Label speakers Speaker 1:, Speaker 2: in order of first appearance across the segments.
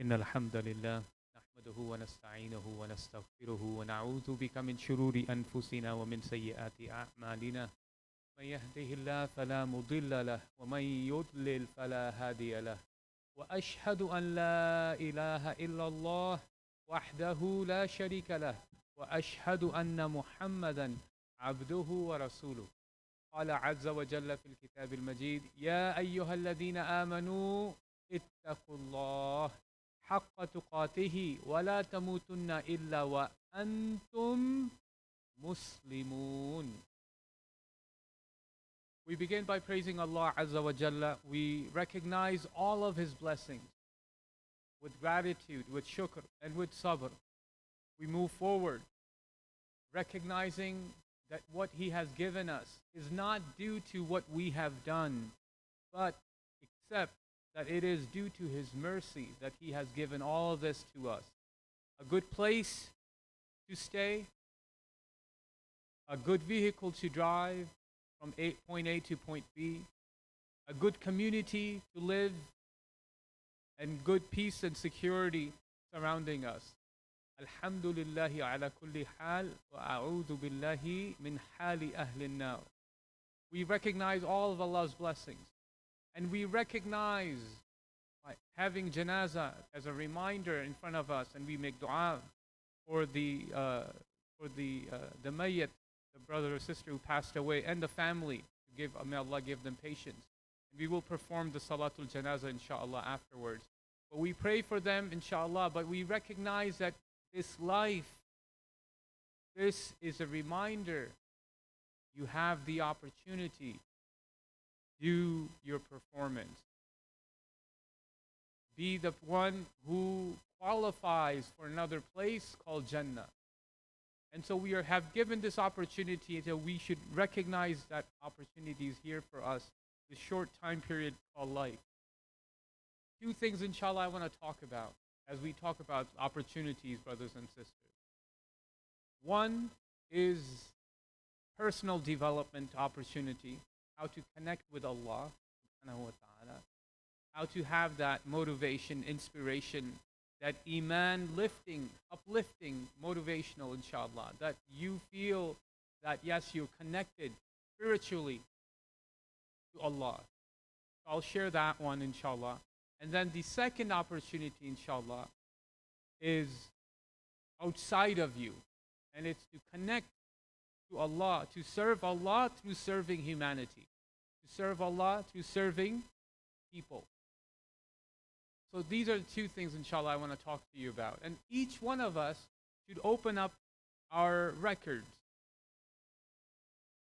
Speaker 1: إن الحمد لله نحمده ونستعينه ونستغفره ونعوذ بك من شرور أنفسنا ومن سيئات أعمالنا من يهده الله فلا مضل له ومن يضلل فلا هادي له وأشهد أن لا إله إلا الله وحده لا شريك له وأشهد أن محمدا عبده ورسوله قال عز وجل في الكتاب المجيد يا أيها الذين آمنوا اتقوا الله حق تقاته ولا تموتن إلا وأنتم مسلمون. We begin by praising Allah Azza wa Jalla. We recognize all of His blessings with gratitude, with shukr, and with sabr. We move forward, recognizing that what He has given us is not due to what we have done, but except that it is due to His mercy that He has given all of this to us. A good place to stay, a good vehicle to drive from point A to point B, a good community to live, and good peace and security surrounding us. Alhamdulillahi ala kulli hal wa a'udhu billahi min hali ahli nar. We recognize all of Allah's blessings. And we recognize by having janazah as a reminder in front of us, and we make dua for the mayyat, the brother or sister who passed away, and the family. May Allah give them patience. And we will perform the salatul janazah inshallah afterwards. But we pray for them inshallah. But we recognize that this life, this is a reminder. You have the opportunity. Do your performance. Be the one who qualifies for another place called Jannah. And so we have given this opportunity, so we should recognize that opportunity is here for us, this short time period called life. Two things, inshallah, I want to talk about as we talk about opportunities, brothers and sisters. One is personal development opportunity, how to connect with Allah subhanahu wa ta'ala, how to have that motivation, inspiration, that iman lifting, uplifting, motivational inshallah, that you feel that yes, you're connected spiritually to Allah. So I'll share that one inshallah. And then the second opportunity inshallah is outside of you, and it's to connect to Allah, to serve Allah through serving humanity, to serve Allah through serving people. So these are the two things, inshallah, I want to talk to you about. And each one of us should open up our records,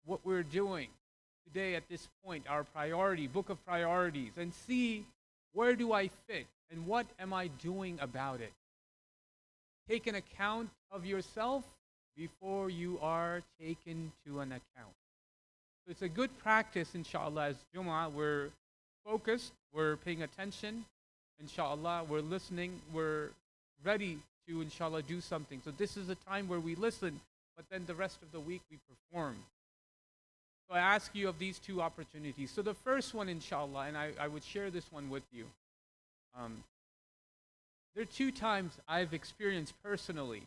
Speaker 1: what we're doing today at this point, our priority, book of priorities, and see where do I fit and what am I doing about it. Take an account of yourself before you are taken to an account. So it's a good practice, inshallah, as Jumu'ah, we're focused, we're paying attention, inshallah, we're listening, we're ready to, inshallah, do something. So this is a time where we listen, but then the rest of the week we perform. So I ask you of these two opportunities. So the first one, inshallah, and I would share this one with you. There are two times I've experienced personally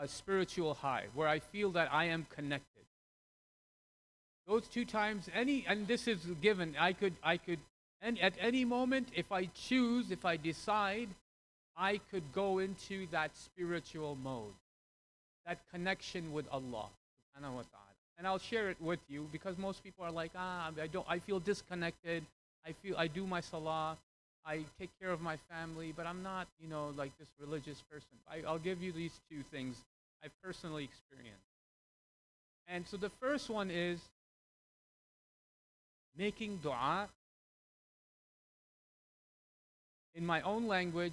Speaker 1: a spiritual high where I feel that I am connected. Those two times, and this is given, I could, and at any moment, if I choose, if I decide, I could go into that spiritual mode, that connection with Allah subhanahu wa ta'ala. And I'll share it with you because most people are like, I feel disconnected. I do my salah. I take care of my family, but I'm not, like this religious person. I'll give you these two things I personally experienced. And so the first one is making dua in my own language,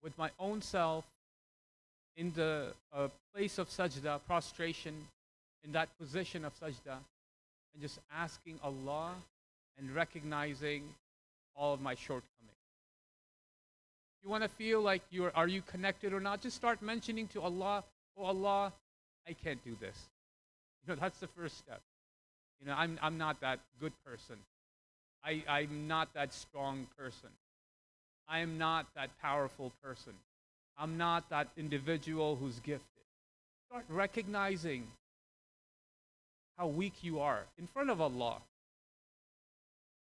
Speaker 1: with my own self, in the place of sajda, prostration, in that position of sajda, and just asking Allah and recognizing all of my shortcomings. If you want to feel like are you connected or not, just start mentioning to Allah, oh Allah, I can't do this. That's the first step. I'm not that good person. I'm not that strong person. I am not that powerful person. I'm not that individual who's gifted. Start recognizing how weak you are in front of Allah,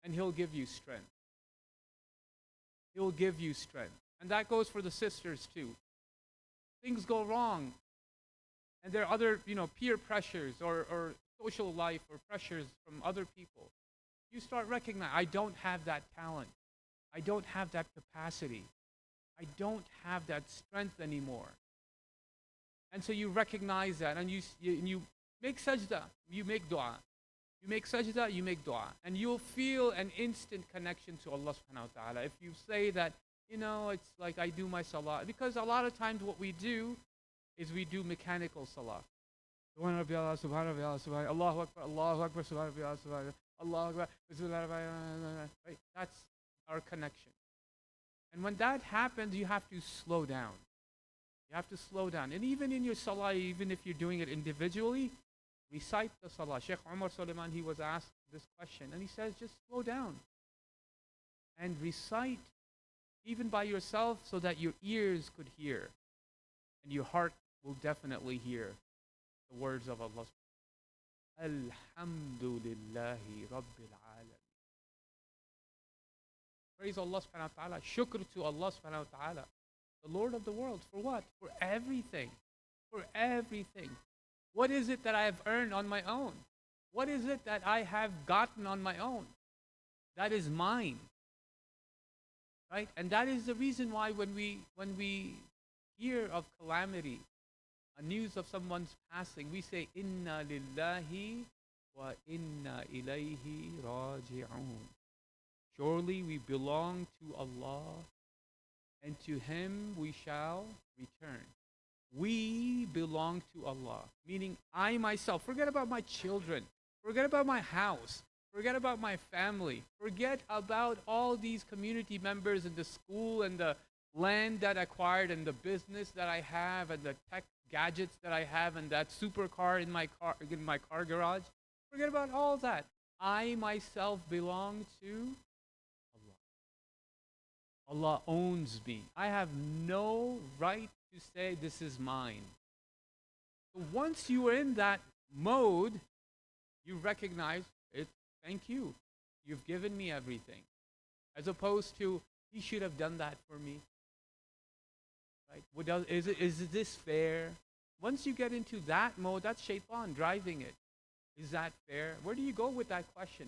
Speaker 1: and He'll give you strength. He'll give you strength. And that goes for the sisters too. Things go wrong, and there are other, peer pressures or social life or pressures from other people. You start recognizing, I don't have that talent. I don't have that capacity. I don't have that strength anymore. And so you recognize that, and you make sajda, you make dua. You make sajda, you make dua. And you'll feel an instant connection to Allah subhanahu wa ta'ala. If you say that, it's like I do my salah. Because a lot of times what we do is we do mechanical salah. Subhana Rabbi Allah, Subhana Rabbi Allah, Subhana Allahu Akbar, Allahu Akbar, Subhana Rabbi Allah, Subhana Allahu Akbar, right? That's our connection. And when that happens, you have to slow down. You have to slow down. And even in your salah, even if you're doing it individually, recite the salah. Sheikh Umar Suleiman, he was asked this question, and he says, just slow down and recite even by yourself so that your ears could hear and your heart will definitely hear the words of Allah. Alhamdulillahi Rabbil Alameen. Praise Allah subhanahu wa ta'ala. Shukr to Allah subhanahu wa ta'ala, the Lord of the world. For what? For everything. For everything. What is it that I have earned on my own? What is it that I have gotten on my own? That is mine. Right? And that is the reason why when we hear of calamity, a news of someone's passing, we say, Inna lillahi wa inna ilayhi raji'un. Surely we belong to Allah, and to Him we shall return. We belong to Allah, meaning I myself, forget about my children, forget about my house, forget about my family, forget about all these community members in the school and the land that I acquired and the business that I have and the tech gadgets that I have and that supercar in my car garage. Forget about all that. I myself belong to Allah. Allah owns me. I have no right to say this is mine. So once you are in that mode, you recognize it. Thank you. You've given me everything. As opposed to, He should have done that for me. Right? Is this fair? Once you get into that mode, that's shaitan driving it. Is that fair? Where do you go with that question?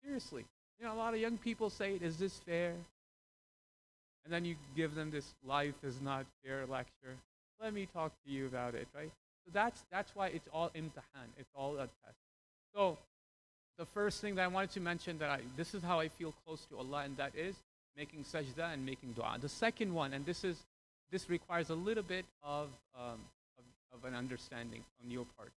Speaker 1: Seriously. A lot of young people say, is this fair? And then you give them this life is not fair lecture. Let me talk to you about it, right? So that's why it's all imtihan. It's all a test. So the first thing that I wanted to mention, this is how I feel close to Allah, and that is making sajda and making dua. The second one, and this requires a little bit of an understanding on your part.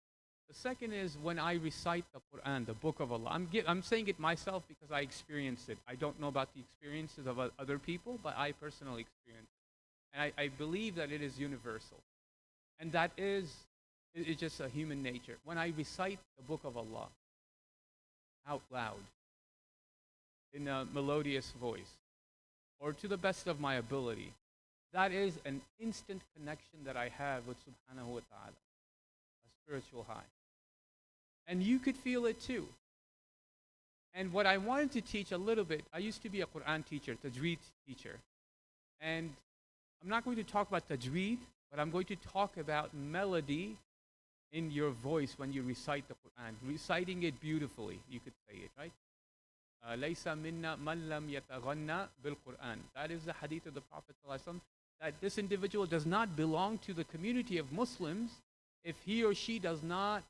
Speaker 1: The second is when I recite the Quran, the book of Allah. I'm saying it myself because I experienced it. I don't know about the experiences of other people, but I personally experienced it. And I believe that it is universal. And that is it's just a human nature. When I recite the book of Allah out loud, in a melodious voice, or to the best of my ability, that is an instant connection that I have with Subhanahu wa Ta'ala, a spiritual high. And you could feel it too. And what I wanted to teach a little bit, I used to be a Quran teacher, tajweed teacher. And I'm not going to talk about tajweed, but I'm going to talk about melody in your voice when you recite the Quran. Reciting it beautifully, you could say it, right? لَيْسَ مِنَّا مَنْ لَمْ يَتَغَنَّ بِالْقُرْآنِ. That is the hadith of the Prophet ﷺ, that this individual does not belong to the community of Muslims if he or she does not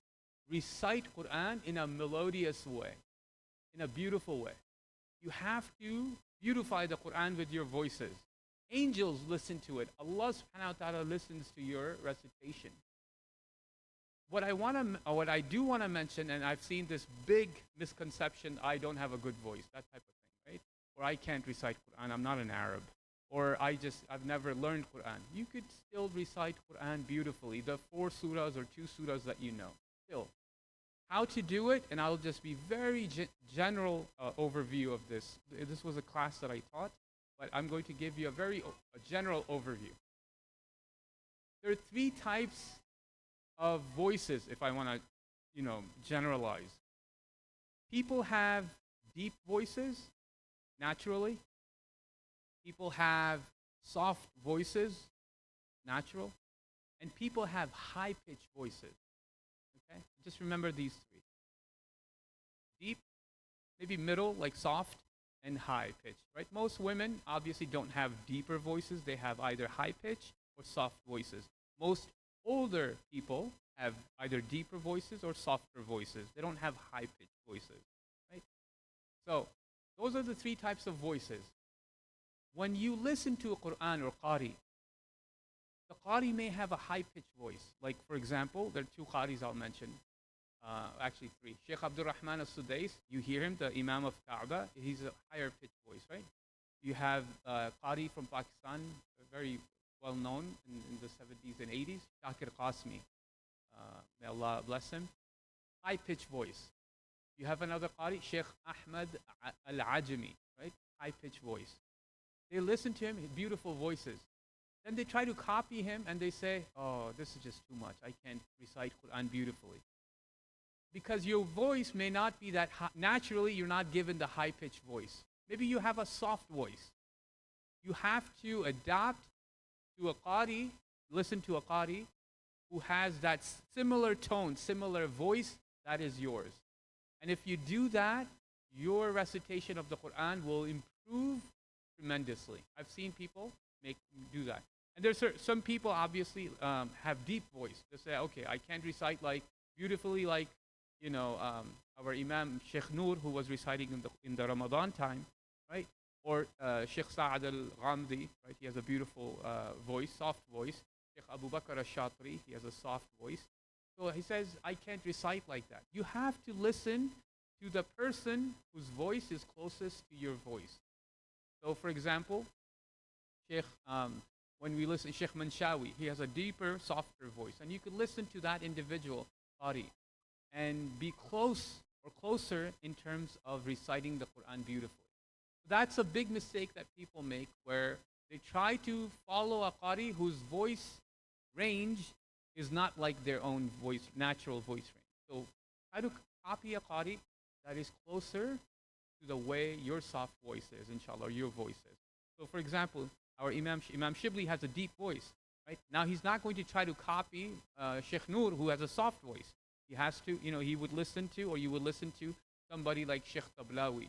Speaker 1: recite Quran in a melodious way, in a beautiful way. You have to beautify the Quran with your voices. Angels listen to it. Allah subhanahu wa ta'ala listens to your recitation. What I do want to mention, and I've seen this big misconception, I don't have a good voice, that type of thing, right? Or I can't recite Quran, I'm not an Arab. Or I've never learned Quran. You could still recite Quran beautifully, the 4 surahs or 2 surahs that you know. Still. How to do it, and I'll just be very general overview of this. This was a class that I taught. but I'm going to give you a general overview. There are three types of voices, if I want to, generalize. People have deep voices, naturally. People have soft voices, natural. And people have high-pitched voices. Okay? Just remember these three. Deep, maybe middle, like soft, and high-pitched, right? Most women obviously don't have deeper voices. They have either high-pitched or soft voices. Most older people have either deeper voices or softer voices. They don't have high-pitched voices, right? So, those are the three types of voices. When you listen to a Quran or Qari, the Qari may have a high-pitched voice. Like, for example, there are two Qaris I'll mention. Actually, three. Sheikh Abdul Rahman al-Sudais, you hear him, the Imam of Kaaba. He's a higher-pitched voice, right? You have Qari from Pakistan, very well-known in the 70s and 80s, Shakir Qasmi. May Allah bless him. High-pitched voice. You have another Qari, Sheikh Ahmad al-Ajami, right? High-pitched voice. They listen to him, beautiful voices. Then they try to copy him and they say, oh, this is just too much. I can't recite Quran beautifully. Because your voice may not be that high. Naturally, you're not given the high-pitched voice. Maybe you have a soft voice. You have to adapt to a Qari, listen to a Qari who has that similar tone, similar voice, that is yours. And if you do that, your recitation of the Quran will improve tremendously. I've seen people do that. And there's some people obviously have deep voice. They say, okay, I can't recite like beautifully like, our Imam Sheikh Noor, who was reciting in the Ramadan time, right? Or Sheikh Sa'ad al-Ghamdi, right? He has a beautiful voice, soft voice. Sheikh Abu Bakr al-Shatri, he has a soft voice. So he says, I can't recite like that. You have to listen to the person whose voice is closest to your voice. So for example, Sheikh, when we listen, Sheikh Manshawi, he has a deeper, softer voice. And you could listen to that individual, Qari, and be close or closer in terms of reciting the Quran beautifully. That's a big mistake that people make, where they try to follow a Qari whose voice range is not like their own voice, natural voice range. So try to copy a Qari that is closer to the way your soft voice is, inshallah, or your voice is. So for example, our Imam Shibli has a deep voice, right? Now he's not going to try to copy Sheikh Noor, who has a soft voice. He has to, he would listen to, or you would listen to somebody like Sheikh Tablawi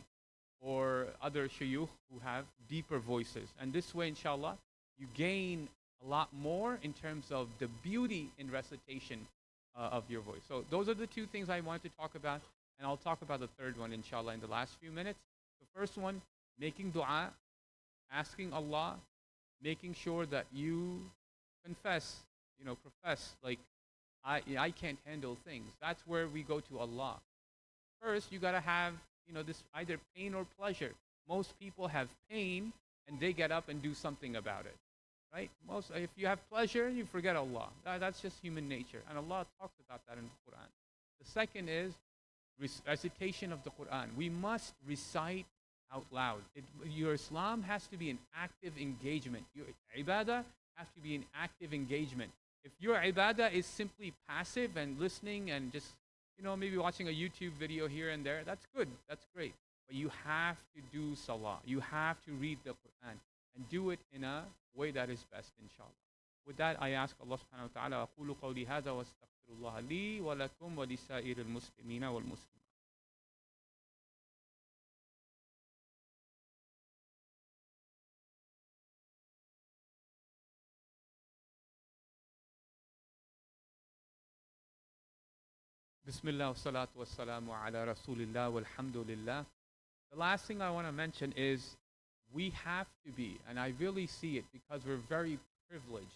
Speaker 1: or other shuyukh who have deeper voices. And this way, inshallah, you gain a lot more in terms of the beauty in recitation of your voice. So those are the two things I wanted to talk about, and I'll talk about the third one, inshallah, in the last few minutes. The first one, making dua, asking Allah, making sure that you confess, profess, like, I can't handle things. That's where we go to Allah. First, you got to have, this either pain or pleasure. Most people have pain and they get up and do something about it, right? If you have pleasure, you forget Allah. That's just human nature. And Allah talks about that in the Quran. The second is recitation of the Quran. We must recite out loud. Your Islam has to be an active engagement. Your ibadah has to be an active engagement. If your ibadah is simply passive and listening and just, maybe watching a YouTube video here and there, that's good, that's great. But you have to do salah. You have to read the Quran and do it in a way that is best, inshallah. With that, I ask Allah subhanahu wa ta'ala, أقول قولي هذا واستغفر الله لي ولكم ولسائر المسلمين والمسلمات. Bismillah, salatu wassalamu ala rasulillah, walhamdulillah. The last thing I want to mention is we have to be, and I really see it because we're very privileged.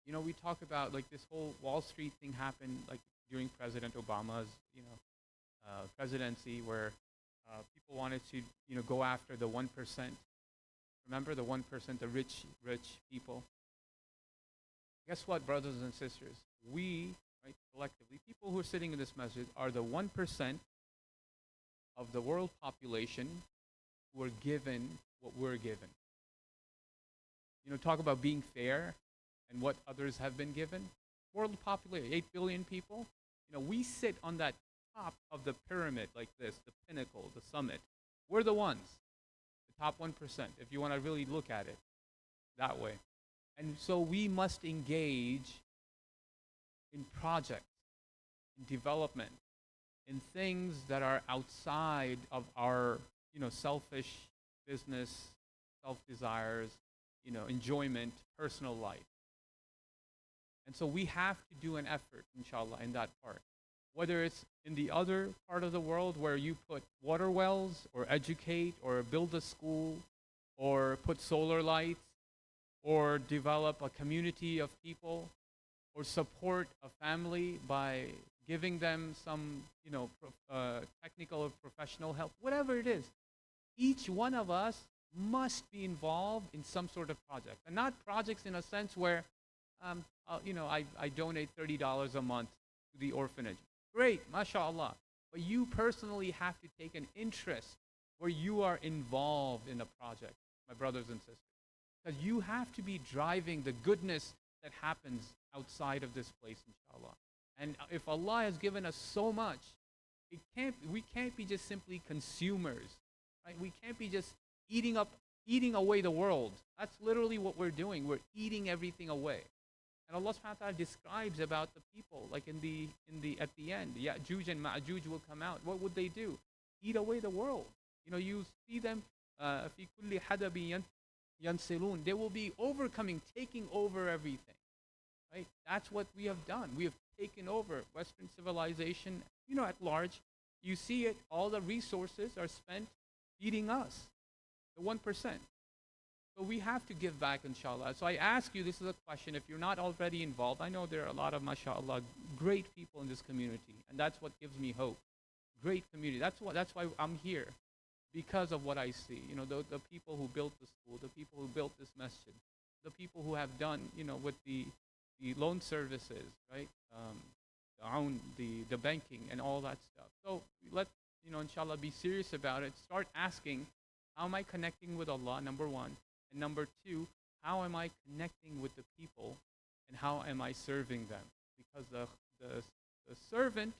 Speaker 1: We talk about like this whole Wall Street thing happened like during President Obama's, presidency, where people wanted to, go after the 1%. Remember the 1%, the rich people. Guess what, brothers and sisters? We, right, collectively, people who are sitting in this masjid are the 1% of the world population who are given what we're given. Talk about being fair and what others have been given. World population, 8 billion people. We sit on that top of the pyramid like this, the pinnacle, the summit. We're the ones, the top 1%, if you want to really look at it that way. And so we must engage in projects, in development, in things that are outside of our, selfish business, self-desires, enjoyment, personal life. And so we have to do an effort, inshallah, in that part. Whether it's in the other part of the world where you put water wells or educate or build a school or put solar lights or develop a community of people or support a family by giving them some, technical or professional help, whatever it is. Each one of us must be involved in some sort of project. And not projects in a sense where, I donate $30 a month to the orphanage. Great, mashallah. But you personally have to take an interest where you are involved in a project, my brothers and sisters. Because you have to be driving the goodness that happens outside of this place, inshallah. And if Allah has given us so much, we can't be just simply consumers, right? We can't be just eating away the world. That's literally what we're doing. We're eating everything away. And Allah subhanahu wa ta'ala describes about the people, like at the end, Ya'juj and Ma'juj will come out. What would they do? Eat away the world. You see them, fi kulli hadabi yansilun. They will be overcoming, taking over everything. Right? That's what we have done. We have taken over Western civilization, at large. You see it, all the resources are spent feeding us, the 1%. So we have to give back, inshallah. So I ask you, this is a question, if you're not already involved, I know there are a lot of, mashallah, great people in this community, and that's what gives me hope. Great community. That's why I'm here, because of what I see. The people who built the school, the people who built this masjid, the people who have done, with the loan services, right? The banking and all that stuff. So let's, inshallah, be serious about it. Start asking, how am I connecting with Allah, number one? And number two, how am I connecting with the people? And how am I serving them? Because the servant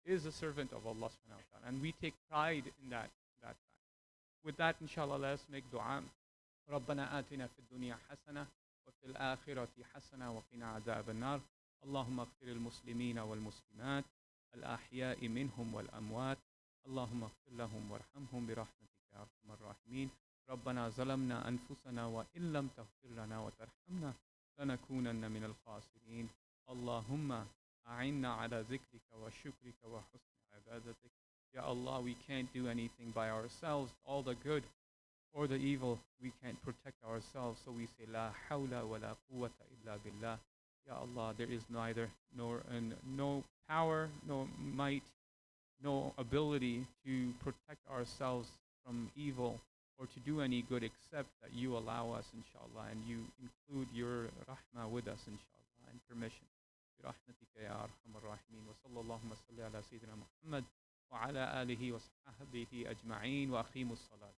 Speaker 1: is a servant of Allah subhanahu wa ta'ala. And we take pride in that fact. With that, inshallah, let's make dua. ربنا آتنا في الدنيا حسنة وفي الآخرة حسنة وقنا عذاب النار اللهم اغفر المسلمين والمسلمات الأحياء منهم والأموات اللهم اغفر لهم وارحمهم برحمتك يا أرحم الراحمين ربنا ظلمنا أنفسنا وإن لم تغفر لنا وترحمنا لنكونن من الخاسرين اللهم أعنا على ذكرك وشكرك وحسن عبادتك. Ya Allah, we can't do anything by ourselves. All the good or the evil, we can't protect ourselves. So we say, La hawla wa la quwwata illa billah. Ya Allah, there is no power, no might, no ability to protect ourselves from evil or to do any good except that you allow us, inshallah, and you include your rahmah with us, inshallah, and permission. برحمتك يا أرحم الراحمين وصلى اللهم صل على سيدنا محمد وعلى آله وصحبه أجمعين وأقيموا الصلاة.